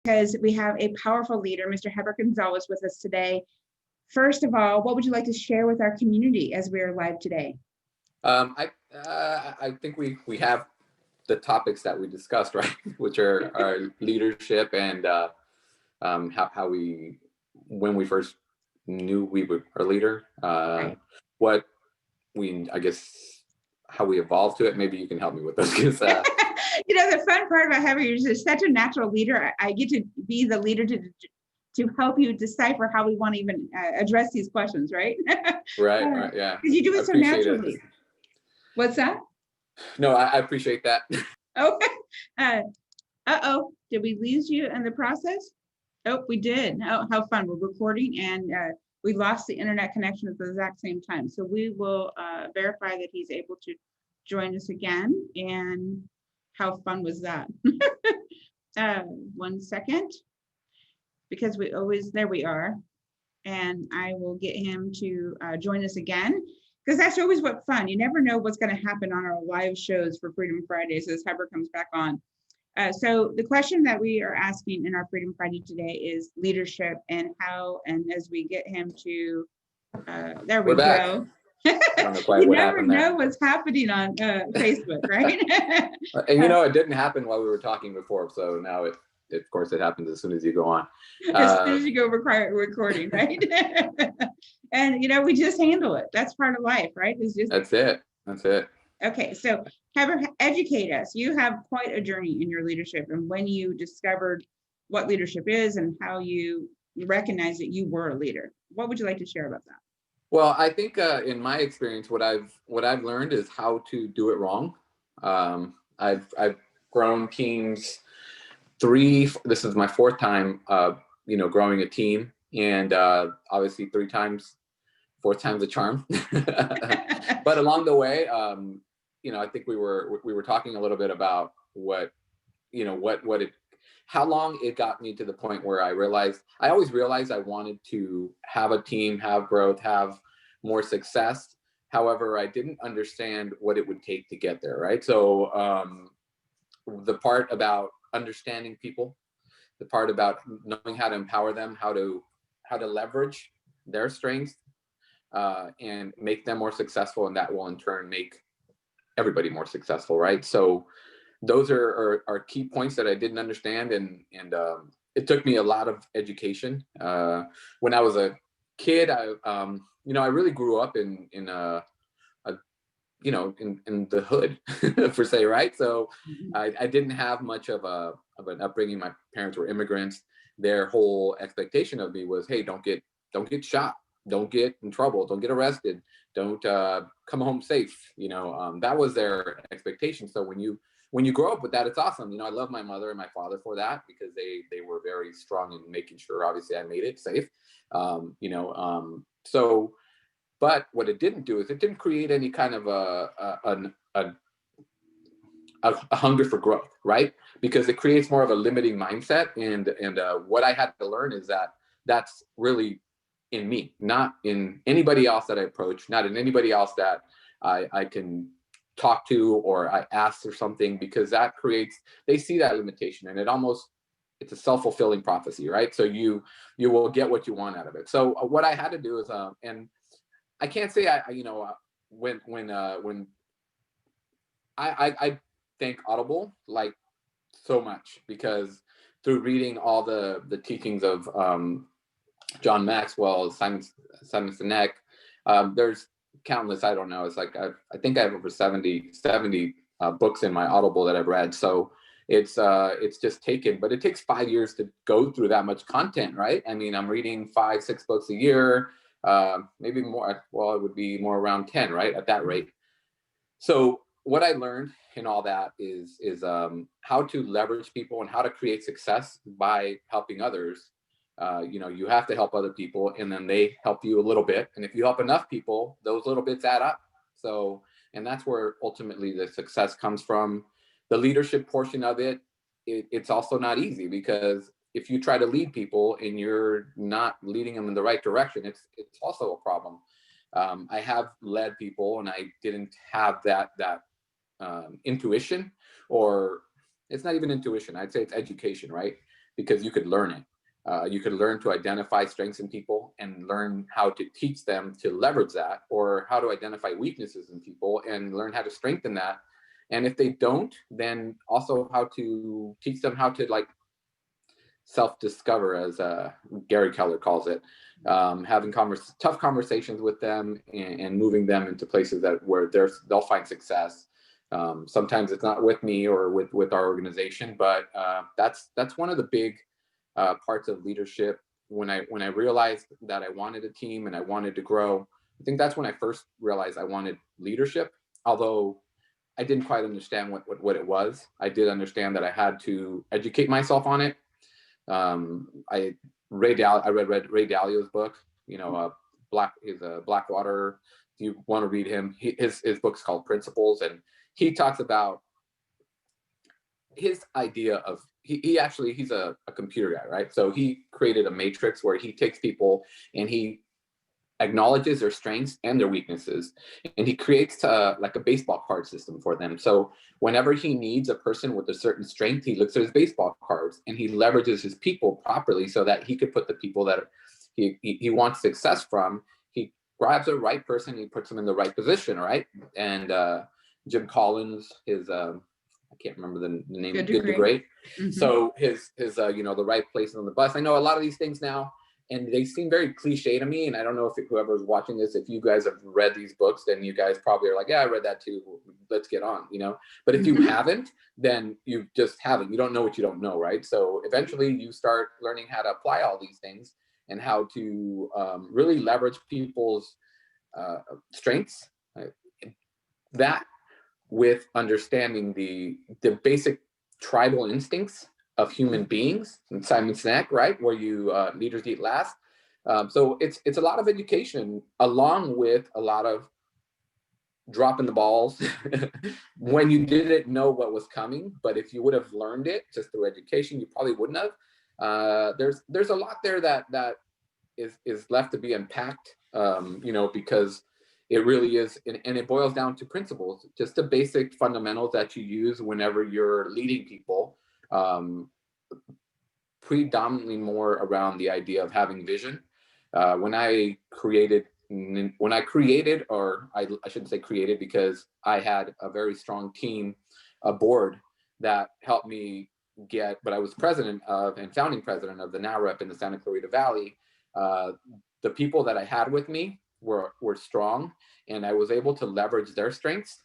because we have a powerful leader, Mr. Heber Gonzalez, with us today. First of all, what would you like to share with our community as we are live today? I think we have the topics that we discussed, right? Which are our leadership and how we, when we first knew we were a leader, Right. what we, I guess, how we evolved to it. Maybe you can help me with this because You know, the fun part about having you is such a natural leader. I get to be the leader to help you decipher how we want to even address these questions, right? right, yeah. Because you do it so naturally. It. What's that? No, I appreciate that. Okay. Uh-oh, did we lose you in the process? Oh, we did. Oh, how fun. We're recording and we lost the internet connection at the exact same time. So we will verify that he's able to join us again. And how fun was that? 1 second, because we always, there we are. And I will get him to join us again, because that's always what fun. You never know what's going to happen on our live shows for Freedom Fridays as Heber comes back on. So the question that we are asking in our Freedom Friday today is leadership and how, and as we get him to, there we go. I don't know quite you what never happened know there. what's happening on Facebook, right? And you know, it didn't happen while we were talking before. So now it, of course, it happens as soon as you go on. As soon as you go recording, right? And, you know, we just handle it. That's part of life, right? It's just, that's it. That's it. Okay, so Heber, educate us. You have quite a journey in your leadership, and when you discovered what leadership is and how you recognize that you were a leader. What would you like to share about that? Well, I think in my experience, what I've learned is how to do it wrong. I've grown teams this is my fourth time, growing a team, and obviously fourth time's a charm. But along the way, I think we were talking a little bit about how long it got me to the point where I always realized I wanted to have a team, have growth, have more success. However, I didn't understand what it would take to get there, right? So the part about understanding people, the part about knowing how to empower them, how to leverage their strengths and make them more successful, and that will in turn make everybody more successful, right? So those are key points that I didn't understand, and it took me a lot of education. When I was a kid, I really grew up in the hood per se, right? So I didn't have much of an upbringing. My parents were immigrants. Their whole expectation of me was, hey, don't get shot, don't get in trouble, don't get arrested, don't come home safe. That was their expectation. So when you grow up with that, it's awesome. I love my mother and my father for that, because they were very strong in making sure, obviously, I made it safe. But what it didn't do is it didn't create any kind of a hunger for growth, right? Because it creates more of a limiting mindset. And what I had to learn is that that's really in me, not in anybody else that I approach, not in anybody else that I can talk to or I ask or something, because they see that limitation, and it's a self-fulfilling prophecy, right? So you will get what you want out of it. So what I had to do is, and I can't say when I thank Audible like so much, because through reading all the teachings of John Maxwell, Simon Sinek, there's countless, I don't know, it's like I think I have over 70 books in my Audible that I've read. So it's just but it takes 5 years to go through that much content, right? I mean, I'm reading 5-6 books a year, maybe more. Well, it would be more around 10, right, at that rate. So what I learned in all that is how to leverage people and how to create success by helping others. You have to help other people, and then they help you a little bit. And if you help enough people, those little bits add up. So, and that's where ultimately the success comes from. The leadership portion of it's also not easy, because if you try to lead people and you're not leading them in the right direction, it's also a problem. I have led people and I didn't have that intuition, or it's not even intuition. I'd say it's education, right? because you could learn it. You could learn to identify strengths in people and learn how to teach them to leverage that, or how to identify weaknesses in people and learn how to strengthen that. And if they don't, then also how to teach them how to like self-discover, as Gary Keller calls it, having tough conversations with them and moving them into places where they'll find success. Sometimes it's not with me or with our organization, but that's one of the big parts of leadership. When I realized that I wanted a team and I wanted to grow, I think that's when I first realized I wanted leadership. Although I didn't quite understand what it was, I did understand that I had to educate myself on it. I read Ray Dalio's book. He's a Blackwater. If you want to read him, his book's called Principles, and he talks about his idea of he's a computer guy, right? So he created a matrix where he takes people and he acknowledges their strengths and their weaknesses, and he creates like a baseball card system for them. So whenever he needs a person with a certain strength, he looks at his baseball cards and he leverages his people properly so that he could put the people that he wants success from. He grabs the right person, he puts them in the right position, right? And Jim Collins, I can't remember the name. Good to Great. Mm-hmm. So his the right place on the bus. I know a lot of these things now, and they seem very cliche to me. And I don't know if whoever's watching this, if you guys have read these books, then you guys probably are like, yeah, I read that too. Let's get on, But if you haven't, then you just haven't. You don't know what you don't know, right? So eventually you start learning how to apply all these things and how to really leverage people's strengths. That with understanding the basic tribal instincts of human beings, and Simon Sinek, right, where you leaders eat last. So it's a lot of education, along with a lot of dropping the balls when you didn't know what was coming. But if you would have learned it just through education, you probably wouldn't have. There's a lot there that is left to be unpacked, because it really is, and it boils down to principles, just the basic fundamentals that you use whenever you're leading people, predominantly more around the idea of having vision. When I created, or I shouldn't say created, because I had a very strong team, a board that helped me but I was president of and founding president of the NAHREP in the Santa Clarita Valley. The people that I had with me were strong, and I was able to leverage their strengths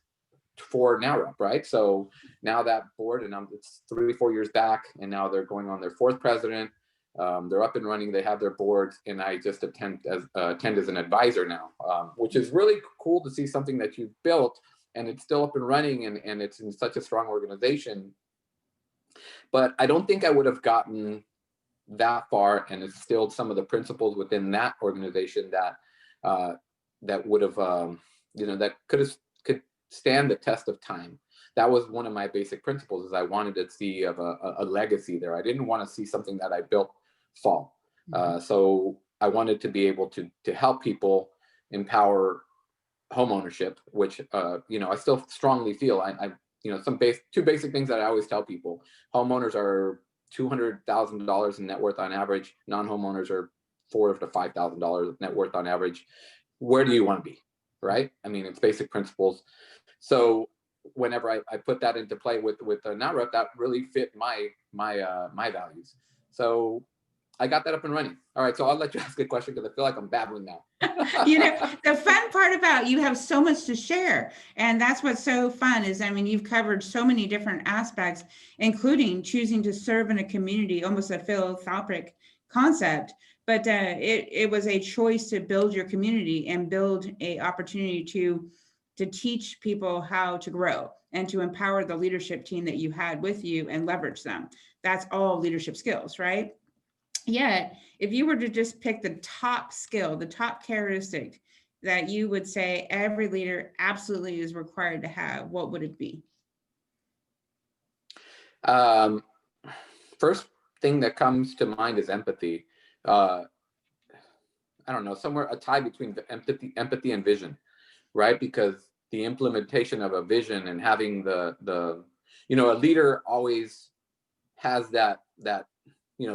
for NAHREP, right? So now that board, and it's 3-4 years back, and now they're going on their 4th president. They're up and running. They have their boards, and I just attend as an advisor now, which is really cool to see something that you've built and it's still up and running, and it's in such a strong organization. But I don't think I would have gotten that far and instilled some of the principles within that organization that would have, that could stand the test of time. That was one of my basic principles, is I wanted to see a legacy there. I didn't want to see something that I built fall. So I wanted to be able to help people empower home ownership, which, I still strongly feel two basic things that I always tell people. Homeowners are $200,000 in net worth on average. Non-homeowners are $4,000 to $5,000 net worth on average. Where do you want to be, right? I mean, it's basic principles. So whenever I put that into play with NAHREP, that really fit my values. So I got that up and running. All right, so I'll let you ask a question because I feel like I'm babbling now. The fun part about you have so much to share, and that's what's so fun is, you've covered so many different aspects, including choosing to serve in a community, almost a philanthropic concept, but it was a choice to build your community and build a opportunity to teach people how to grow and to empower the leadership team that you had with you and leverage them. That's all leadership skills, right? Yet, if you were to just pick the top skill, the top characteristic that you would say every leader absolutely is required to have, what would it be? First thing that comes to mind is empathy. I don't know, somewhere a tie between the empathy and vision, right? Because the implementation of a vision and having a leader always has that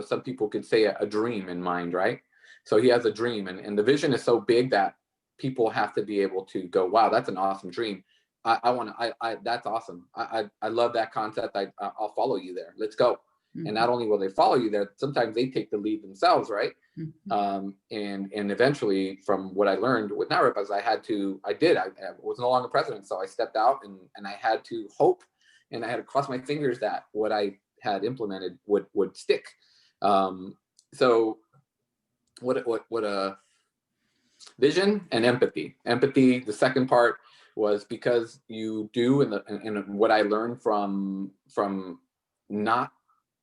some people could say a dream in mind, right? So he has a dream, and the vision is so big that people have to be able to go, wow, that's an awesome dream. That's awesome. I love that concept. I'll follow you there. Let's go. Mhm. And not only will they follow you there, sometimes they take the lead themselves, right? Mhm. And eventually, from what I learned with NAHREP, as I was no longer president, so I stepped out, and I had to hope, and I had to cross my fingers that what I had implemented would stick. So what vision and empathy. Empathy, the second part, was because you do, and what I learned from not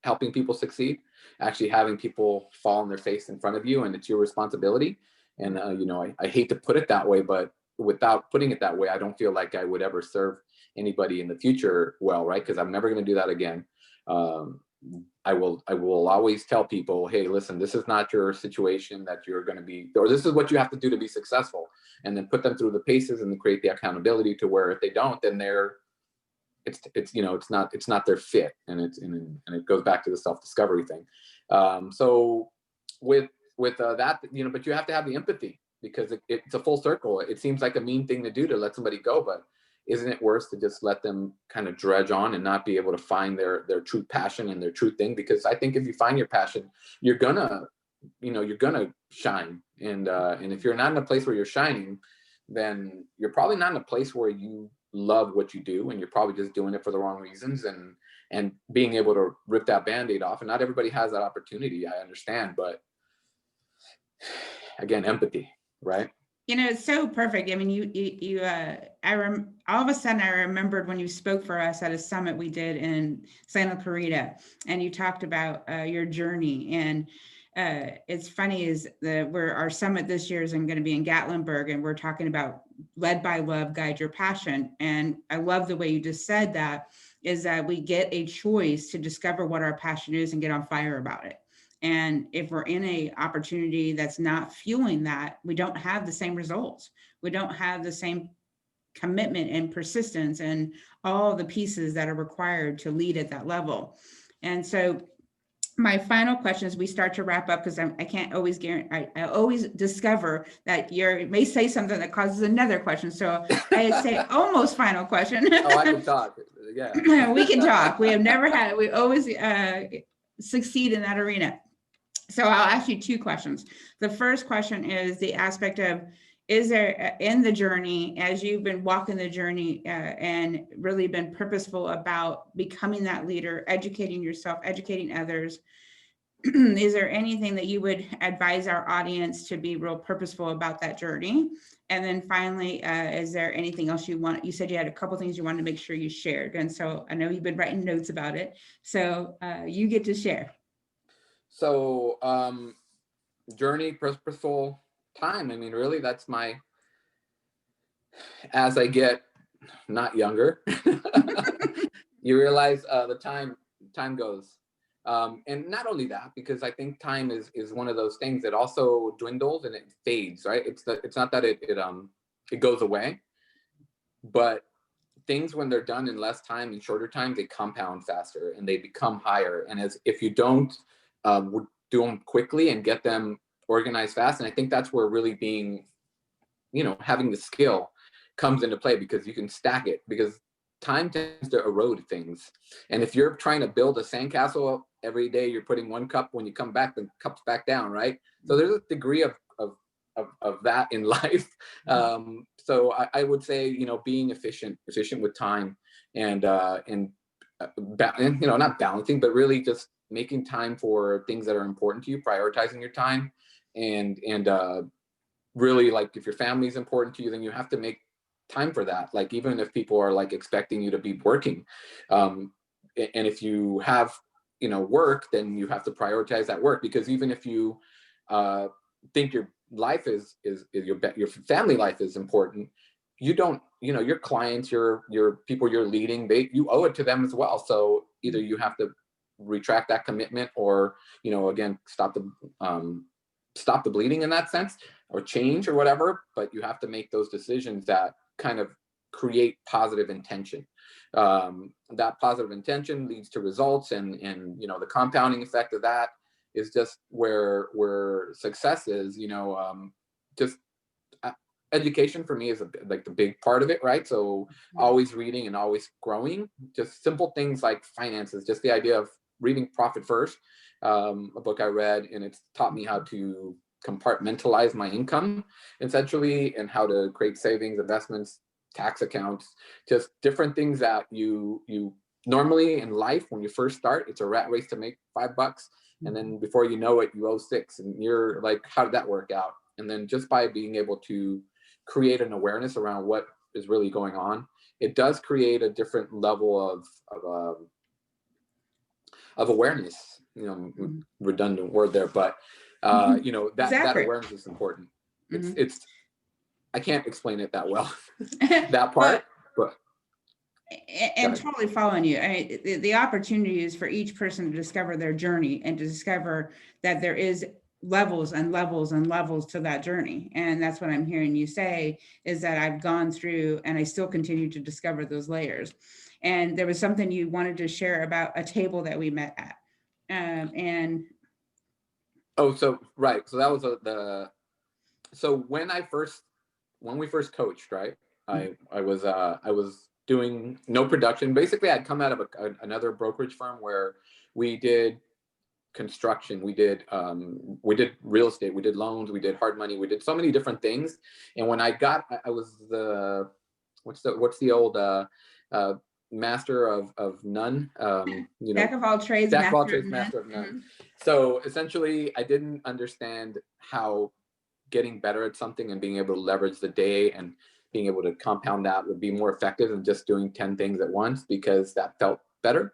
helping people succeed, actually having people fall on their face in front of you, and it's your responsibility. And I hate to put it that way, but without putting it that way, I don't feel like I would ever serve anybody in the future well, right? Because I'm never going to do that again. I will always tell people, hey, listen, this is not your situation that you're going to be, or this is what you have to do to be successful, and then put them through the paces and then create the accountability to where if they don't, then it's not their fit, and it goes back to the self-discovery thing. So with that, but you have to have the empathy, because it's a full circle. It seems like a mean thing to do, to let somebody go, but isn't it worse to just let them kind of dredge on and not be able to find their true passion and their true thing? Because I think if you find your passion, you're gonna shine. And if you're not in a place where you're shining, then you're probably not in a place where you love what you do, and you're probably just doing it for the wrong reasons, and being able to rip that Band-Aid off. And not everybody has that opportunity, I understand, but again, empathy, right? It's so perfect. I mean, all of a sudden I remembered when you spoke for us at a summit we did in Santa Clarita, and you talked about your journey. And it's funny is where our summit this year is going to be in Gatlinburg, and we're talking about led by love, guide your passion. And I love the way you just said that, is that we get a choice to discover what our passion is and get on fire about it. And if we're in a opportunity that's not fueling that, we don't have the same results. We don't have the same commitment and persistence and all the pieces that are required to lead at that level. And so my final question as we start to wrap up, because I can't always guarantee, I always discover that you may say something that causes another question. So I say almost final question. Oh, I can talk. Yeah. We can talk. We always succeed in that arena. So I'll ask you two questions. The first question is the aspect of, is there in the journey, as you've been walking the journey and really been purposeful about becoming that leader, educating yourself, educating others, is there anything that you would advise our audience to be real purposeful about that journey? And then finally, is there anything else you said you had a couple things you wanted to make sure you shared. And so I know you've been writing notes about it. So you get to share. So journey, purposeful, time. I mean, really, that's as I get not younger, you realize the time goes. And not only that, because I think time is one of those things that also dwindles and it fades, right? It's not that it goes away, but things, when they're done in less time and shorter time, they compound faster and they become higher. And if you don't do them quickly and get them organized fast, and I think that's where really being, having the skill comes into play, because you can stack it, because time tends to erode things. And if you're trying to build a sandcastle every day, you're putting one cup, when you come back, the cup's back down, right? So there's a degree of that in life. So I would say, being efficient with time, and not balancing, but really just making time for things that are important to you, prioritizing your time, and really, like, if your family is important to you, then you have to make time for that. Like, even if people are like expecting you to be working, and if you have work, then you have to prioritize that work, because even if you think your life is your family life is important, you don't, your clients, your people you're leading, you owe it to them as well. So either you have to retract that commitment, or again, stop the bleeding in that sense, or change or whatever. But you have to make those decisions that kind of create positive intention. That positive intention leads to results, and the compounding effect of that is just where success is, just education for me is like the big part of it, right? So always reading and always growing, just simple things like finances, just the idea of reading Profit First, a book I read, and it's taught me how to compartmentalize my income essentially, and how to create savings, investments, tax accounts, just different things that you normally in life, when you first start, it's a rat race to make $5, and then before you know it, you owe 6, and you're like, how did that work out? And then just by being able to create an awareness around what is really going on, it does create a different level of awareness. Redundant word there, but that that awareness is important. It's I can't explain it that well, that part, but and totally following you. I mean, the opportunity is for each person to discover their journey and to discover that there is levels and levels and levels to that journey. And that's what I'm hearing you say, is that I've gone through and I still continue to discover those layers. And there was something you wanted to share about a table that we met at. So that was so when we first coached, right? I was doing no production. Basically, I'd come out of another brokerage firm where we did construction, we did real estate, we did loans, we did hard money, we did so many different things. And when I was the what's the old master of none, jack of all trades, master of none. So essentially, I didn't understand how getting better at something and being able to leverage the day and being able to compound that would be more effective than just doing 10 things at once, because that felt better.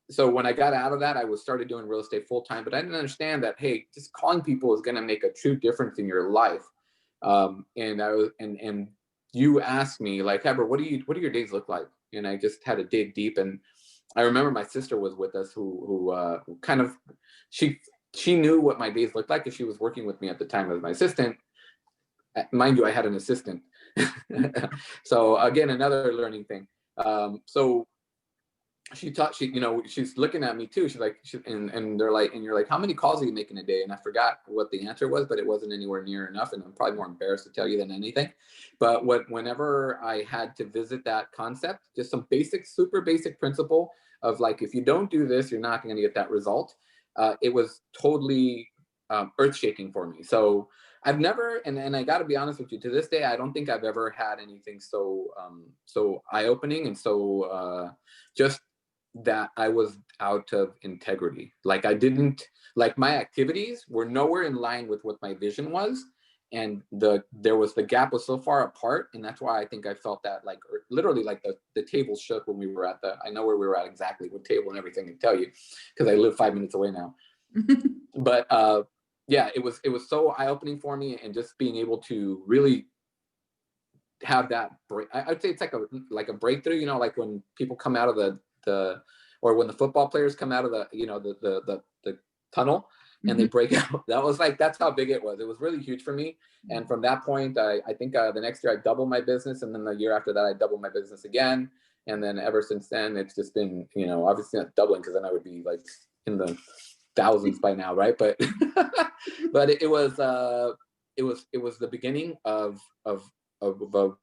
So when I got out of that, I started doing real estate full time, but I didn't understand that, hey, just calling people is going to make a true difference in your life. And you asked me, like, Heber, what do your days look like? And I just had to dig deep. And I remember my sister was with us, who kind of, she knew what my days looked like, because she was working with me at the time as my assistant. Mind you, I had an assistant. So again, another learning thing. So she's looking at me too. She's like, and they're like, and you're like, how many calls are you making a day? And I forgot what the answer was, but it wasn't anywhere near enough. And I'm probably more embarrassed to tell you than anything. But whenever I had to visit that concept, just some super basic principle of like, if you don't do this, you're not going to get that result. It was totally earth shaking for me. So I've never, and I got to be honest with you, to this day, I don't think I've ever had anything so eye-opening and so just that I was out of integrity. Like my activities were nowhere in line with what my vision was. And the gap was so far apart. And that's why I think I felt that, like, literally, like the table shook when we were I know where we were at exactly, what table and everything, to tell you, because I live 5 minutes away now. But yeah, it was so eye-opening for me, and just being able to really have that break. I'd say it's like a breakthrough, like when people come out of or when the football players come out of the tunnel and they break out. That's how big it was. It was really huge for me. And from that point, I think the next year I doubled my business, and then the year after that I doubled my business again. And then ever since then, it's just been, obviously not doubling, because then I would be like in the thousands by now, right? But but it was the beginning of a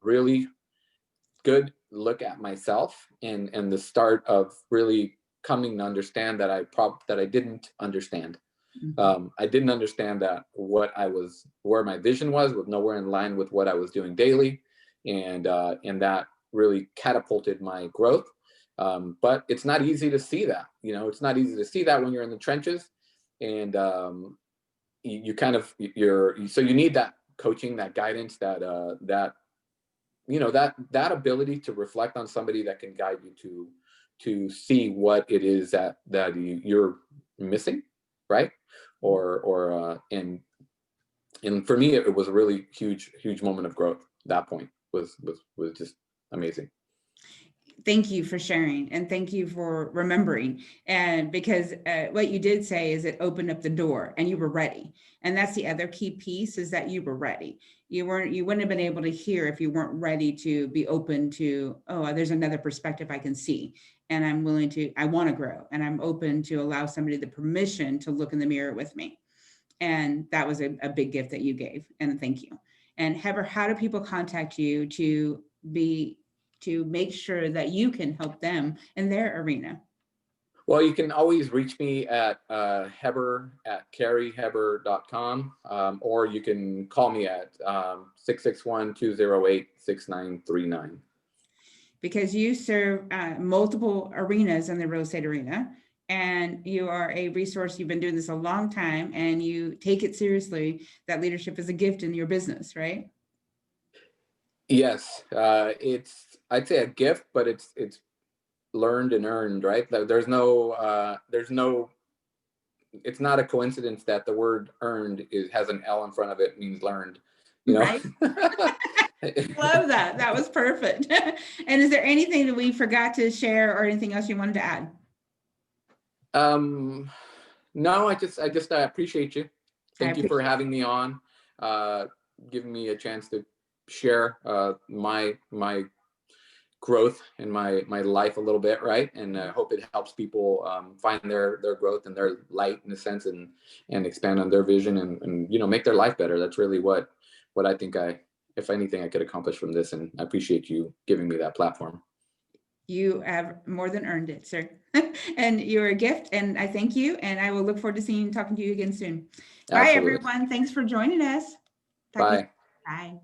really good look at myself, and the start of really coming to understand that I didn't understand. I didn't understand that where my vision was nowhere in line with what I was doing daily, and that really catapulted my growth. But it's not easy to see that. It's not easy to see that when you're in the trenches, and you need that coaching, that guidance, that ability to reflect on somebody that can guide you to see what it is that you're missing, right? And for me, it was a really huge moment of growth. That point was just amazing. Thank you for sharing, and thank you for remembering. And because what you did say is it opened up the door and you were ready. And that's the other key piece, is that you were ready. You wouldn't have been able to hear if you weren't ready to be open to, oh, there's another perspective I can see. And I want to grow, and I'm open to allow somebody the permission to look in the mirror with me. And that was a big gift that you gave. And thank you. And Heber, how do people contact you to make sure that you can help them in their arena? Well, you can always reach me at Heber@carrieheber.com, or you can call me at 661-208-6939. Because you serve multiple arenas in the real estate arena, and you are a resource. You've been doing this a long time, and you take it seriously that leadership is a gift in your business, right? Yes, it's, I'd say, a gift, but it's learned and earned, right? There's no, it's not a coincidence that the word earned has an L in front of it, means learned, you know? Right. Love that. That was perfect. And is there anything that we forgot to share or anything else you wanted to add? No, I appreciate you. Thank you for having me on, giving me a chance to share my growth in my life a little bit, right? And I hope it helps people find their growth and their light, in a sense, and expand on their vision, and make their life better. That's really what I think if anything, I could accomplish from this. And I appreciate you giving me that platform. You have more than earned it, sir. And you're a gift, and I thank you, and I will look forward to talking to you again soon. Absolutely. Bye, everyone. Thanks for joining us. Bye. Bye.